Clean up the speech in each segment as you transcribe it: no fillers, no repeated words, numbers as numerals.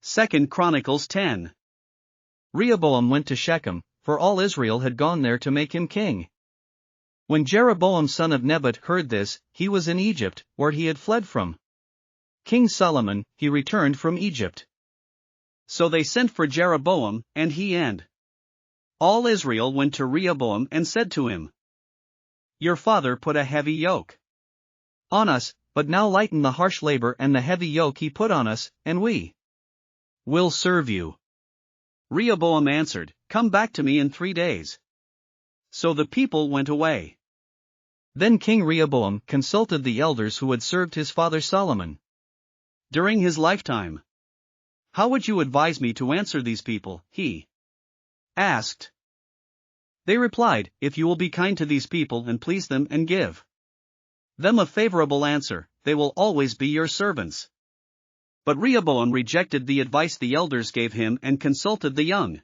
2 Chronicles 10. Rehoboam went to Shechem, for all Israel had gone there to make him king. When Jeroboam son of Nebat heard this, he was in Egypt, where he had fled from King Solomon. He returned from Egypt. So they sent for Jeroboam, and he and all Israel went to Rehoboam and said to him, "Your father put a heavy yoke on us, but now lighten the harsh labor and the heavy yoke he put on us, and we will serve you." Rehoboam answered, "Come back to me in 3 days." So the people went away. Then King Rehoboam consulted the elders who had served his father Solomon during his lifetime. "How would you advise me to answer these people?" he asked. They replied, "If you will be kind to these people and please them and give them a favorable answer, they will always be your servants." But Rehoboam rejected the advice the elders gave him and consulted the young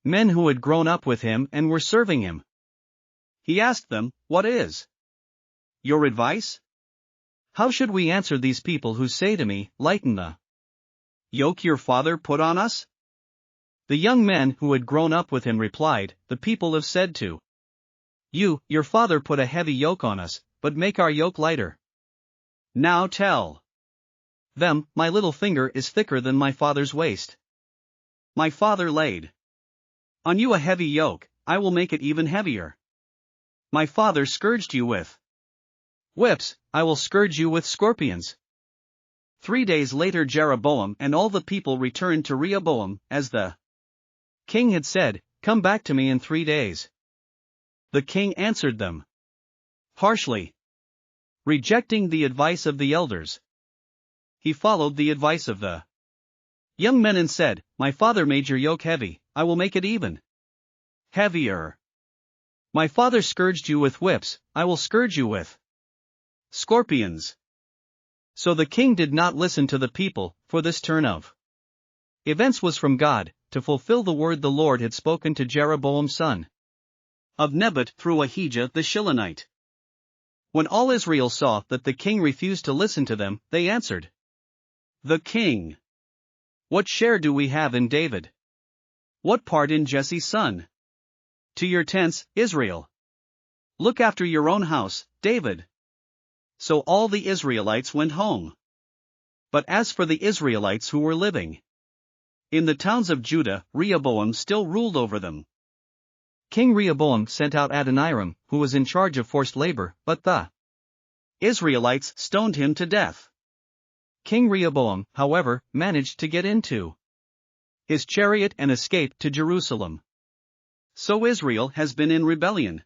men who had grown up with him and were serving him. He asked them, "What is your advice? How should we answer these people who say to me, 'Lighten the yoke your father put on us'?" The young men who had grown up with him replied, "The people have said to you, 'Your father put a heavy yoke on us, but make our yoke lighter.' Now tell them, 'My little finger is thicker than my father's waist. My father laid on you a heavy yoke, I will make it even heavier. My father scourged you with whips, I will scourge you with scorpions." 3 days later Jeroboam and all the people returned to Rehoboam, as the king had said, "Come back to me in 3 days." The king answered them harshly, rejecting the advice of the elders. He followed the advice of the young men and said, "My father made your yoke heavy, I will make it even heavier. My father scourged you with whips, I will scourge you with scorpions." So the king did not listen to the people, for this turn of events was from God, to fulfill the word the Lord had spoken to Jeroboam son of Nebat through Ahijah the Shilonite. When all Israel saw that the king refused to listen to them, they answered the king, "What share do we have in David? What part in Jesse's son? To your tents, Israel. Look after your own house, David." So all the Israelites went home. But as for the Israelites who were living in the towns of Judah, Rehoboam still ruled over them. King Rehoboam sent out Adoniram, who was in charge of forced labor, but the Israelites stoned him to death. King Rehoboam, however, managed to get into his chariot and escape to Jerusalem. So Israel has been in rebellion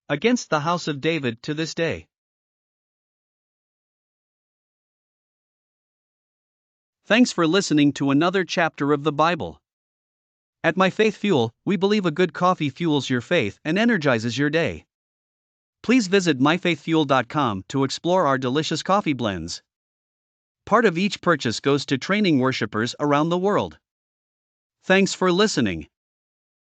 against the house of David to this day. Thanks for listening to another chapter of the Bible. At My Faith Fuel, we believe a good coffee fuels your faith and energizes your day. Please visit myfaithfuel.com to explore our delicious coffee blends. Part of each purchase goes to training worshipers around the world. Thanks for listening.